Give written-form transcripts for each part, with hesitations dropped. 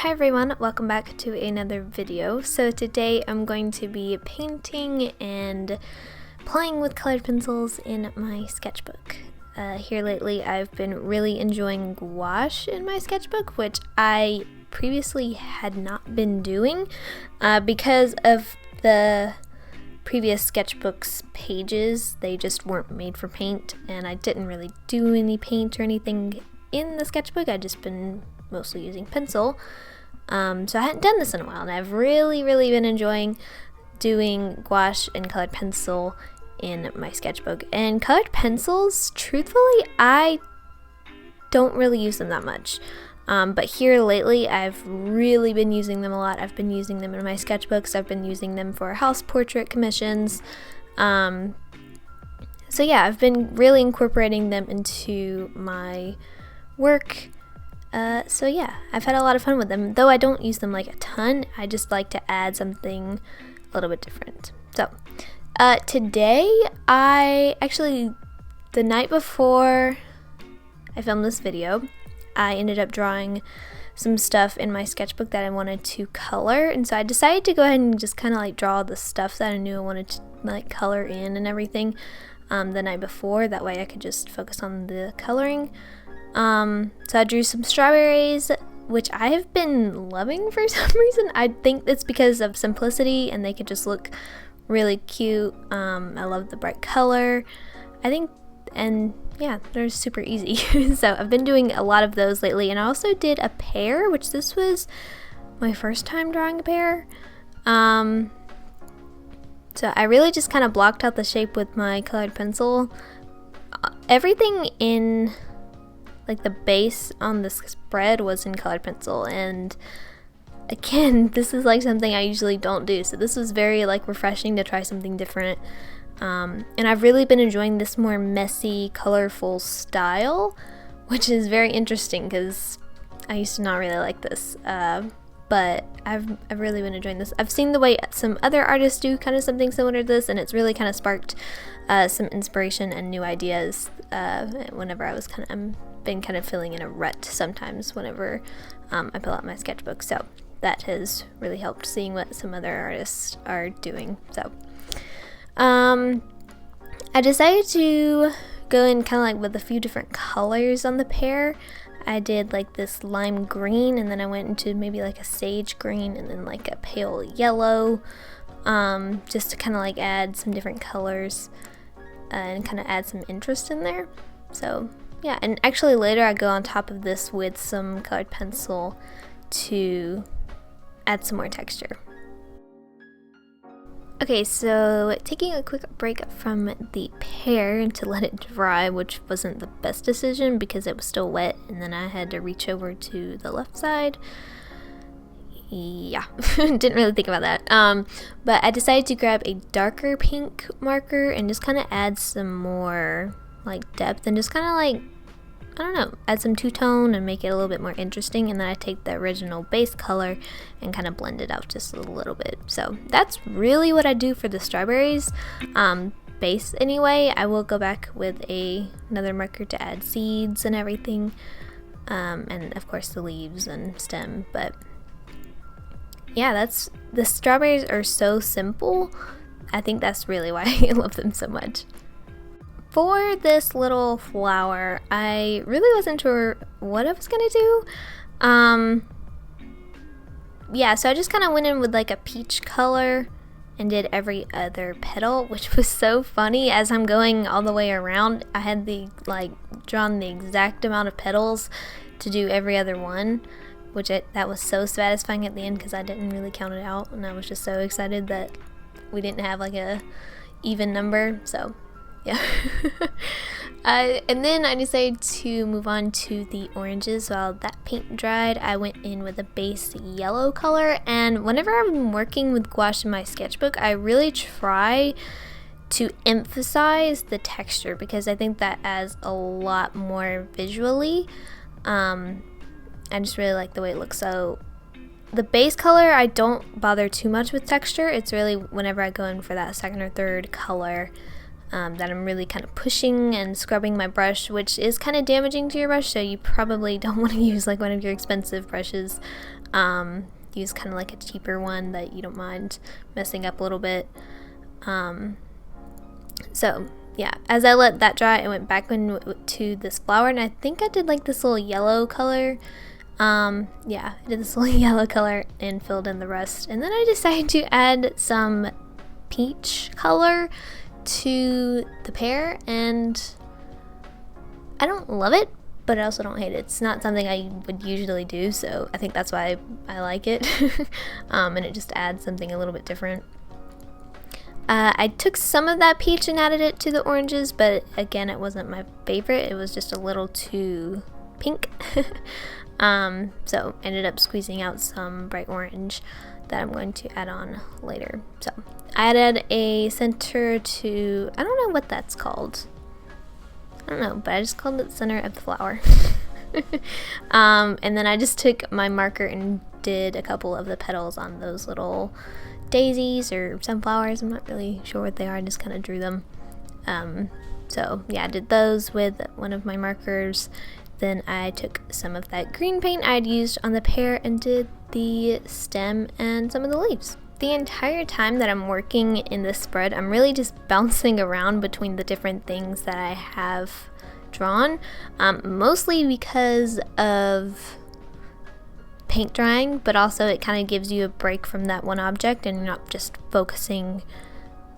Hi everyone, welcome back to another video. So today I'm going to be painting and playing with colored pencils in my sketchbook. Here lately I've been really enjoying gouache in my sketchbook, which I previously had not been doing because of the previous sketchbooks pages. They just weren't made for paint, and I didn't really do any paint or anything in the sketchbook. I'd just been mostly using pencil. So I hadn't done this in a while, and I've really been enjoying doing gouache and colored pencil in my sketchbook. And colored pencils, truthfully, I don't really use them that much. But here lately, I've really been using them a lot. I've been using them in my sketchbooks. I've been using them for house portrait commissions. So yeah, I've been really incorporating them into my work. So yeah, I've had a lot of fun with them. Though I don't use them like a ton, I just like to add something a little bit different. So, today, the night before I filmed this video, I ended up drawing some stuff in my sketchbook that I wanted to color, and so I decided to go ahead and just kind of like draw the stuff that I knew I wanted to like color in and everything the night before. That way I could just focus on the coloring. So I drew some strawberries, which I have been loving for some reason. I think it's because of simplicity and they could just look really cute. I love the bright color, I think, and yeah, they're super easy. So I've been doing a lot of those lately, and I also did a pear, which this was my first time drawing a pear. So I really just kind of blocked out the shape with my colored pencil. Everything in like the base on the spread was in colored pencil, and again, this is like something I usually don't do, so this was very like refreshing to try something different. And I've really been enjoying this more messy, colorful style, which is very interesting because I used to not really like this, but I've really been enjoying this. I've seen the way some other artists do kind of something similar to this, and it's really kind of sparked some inspiration and new ideas whenever I was been kind of feeling in a rut sometimes whenever I pull out my sketchbook. So that has really helped, seeing what some other artists are doing. So I decided to go in kind of like with a few different colors on the pear. I did like this lime green, and then I went into maybe like a sage green, and then like a pale yellow, just to kind of like add some different colors and kind of add some interest in there. So yeah, and actually later I go on top of this with some colored pencil to add some more texture. Okay, so taking a quick break from the pear to let it dry, which wasn't the best decision because it was still wet, and then I had to reach over to the left side. Yeah, didn't really think about that. But I decided to grab a darker pink marker and just kind of add some more like depth and just kind of like, I don't know, add some two-tone and make it a little bit more interesting. And then I take the original base color and kind of blend it out just a little bit. So that's really what I do for the strawberries base anyway. I will go back with another marker to add seeds and everything, and of course the leaves and stem. But yeah, the strawberries are so simple. I think that's really why I love them so much. For this little flower, I really wasn't sure what I was gonna do. Yeah, so I just kind of went in with like a peach color and did every other petal, which was so funny. As I'm going all the way around, I had drawn the exact amount of petals to do every other one, that was so satisfying at the end because I didn't really count it out, and I was just so excited that we didn't have like a even number. So yeah. And then I decided to move on to the oranges. While that paint dried, I went in with a base yellow color, and whenever I'm working with gouache in my sketchbook, I really try to emphasize the texture because I think that adds a lot more visually. I just really like the way it looks. So the base color, I don't bother too much with texture. It's really whenever I go in for that second or third color that I'm really kind of pushing and scrubbing my brush, which is kind of damaging to your brush, so you probably don't want to use like one of your expensive brushes. Use kind of like a cheaper one that you don't mind messing up a little bit. So yeah, as I let that dry, I went back into this flower, and I think I did like this little yellow color. Yeah, I did this little yellow color and filled in the rest, and then I decided to add some peach color to the pear, and I don't love it, but I also don't hate it. It's not something I would usually do, so I think that's why I like it. And it just adds something a little bit different. I took some of that peach and added it to the oranges, but again, it wasn't my favorite. It was just a little too pink. So ended up squeezing out some bright orange that I'm going to add on later. So I added a center to, I don't know what that's called. I don't know, but I just called it the center of the flower. And then I just took my marker and did a couple of the petals on those little daisies or sunflowers. I'm not really sure what they are. I just kind of drew them. So yeah, I did those with one of my markers. Then I took some of that green paint I'd used on the pear and did the stem and some of the leaves. The entire time that I'm working in this spread, I'm really just bouncing around between the different things that I have drawn, mostly because of paint drying, but also it kind of gives you a break from that one object and you're not just focusing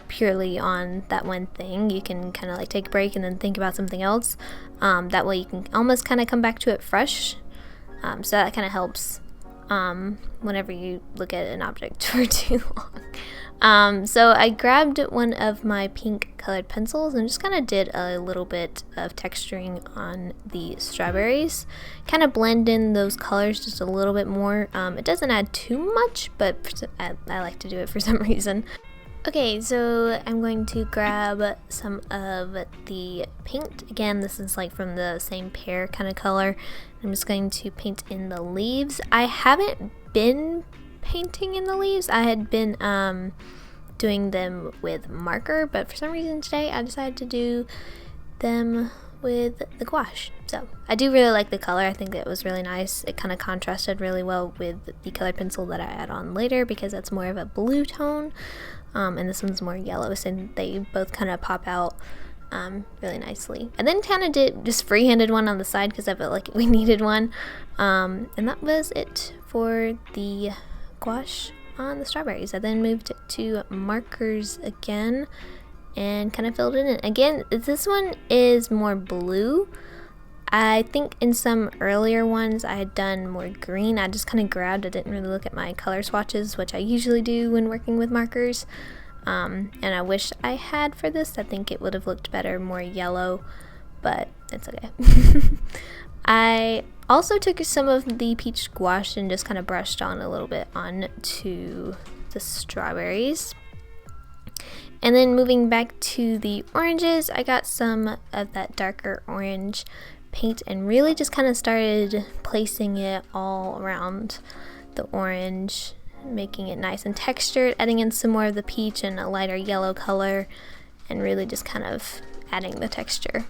purely on that one thing. You can kind of like take a break and then think about something else. That way you can almost kind of come back to it fresh. So that kind of helps whenever you look at an object for too long. So I grabbed one of my pink colored pencils and just kind of did a little bit of texturing on the strawberries. Kind of blend in those colors just a little bit more. It doesn't add too much, but I like to do it for some reason. Okay, so I'm going to grab some of the paint. Again, this is like from the same pear kind of color. I'm just going to paint in the leaves. I haven't been painting in the leaves. I had been doing them with marker, but for some reason today I decided to do them with the gouache. So I do really like the color. I think it was really nice. It kind of contrasted really well with the colored pencil that I add on later because that's more of a blue tone. And this one's more yellow, so they both kind of pop out really nicely. And then kind of did just freehanded one on the side because I felt like we needed one. And that was it for the gouache on the strawberries. I then moved to markers again and kind of filled it in. Again, this one is more blue. I think in some earlier ones I had done more green. I just kind of grabbed, I didn't really look at my color swatches, which I usually do when working with markers. And I wish I had for this. I think it would have looked better, more yellow, but it's okay. I also took some of the peach gouache and just kind of brushed on a little bit onto the strawberries. And then moving back to the oranges, I got some of that darker orange paint and really just kind of started placing it all around the orange, making it nice and textured, adding in some more of the peach and a lighter yellow color, and really just kind of adding the texture.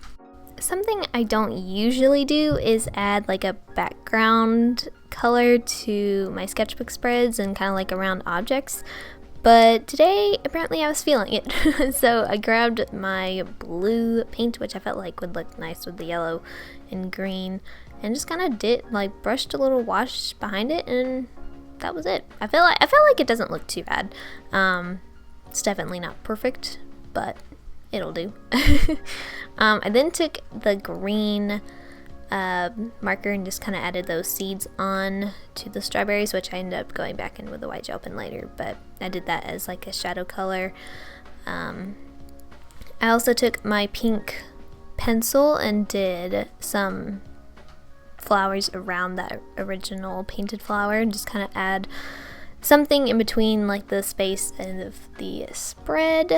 Something I don't usually do is add like a background color to my sketchbook spreads and kind of like around objects, but today apparently I was feeling it. So I grabbed my blue paint, which I felt like would look nice with the yellow and green, and just kind of did like brushed a little wash behind it, and that was it. I feel like it doesn't look too bad. It's definitely not perfect, but it'll do. I then took the green marker and just kind of added those seeds on to the strawberries, which I ended up going back in with the white gel pen later, but I did that as like a shadow color. I also took my pink pencil and did some flowers around that original painted flower and just kind of add something in between like the space and the spread.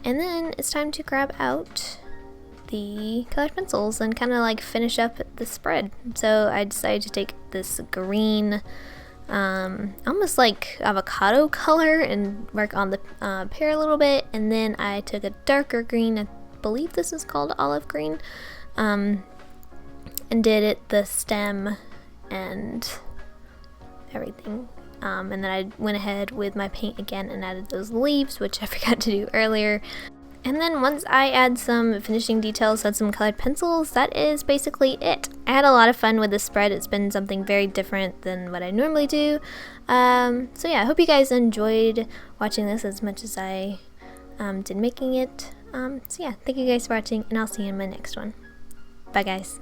And then it's time to grab out the colored pencils and kind of like finish up the spread. So I decided to take this green almost like avocado color and work on the pear a little bit. And then I took a darker green, I believe this is called olive green, and did the stem and everything. And then I went ahead with my paint again and added those leaves, which I forgot to do earlier. And then once I add some finishing details, add some colored pencils, that is basically it. I had a lot of fun with this spread. It's been something very different than what I normally do. So yeah, I hope you guys enjoyed watching this as much as I did making it. So yeah, thank you guys for watching, and I'll see you in my next one. Bye guys.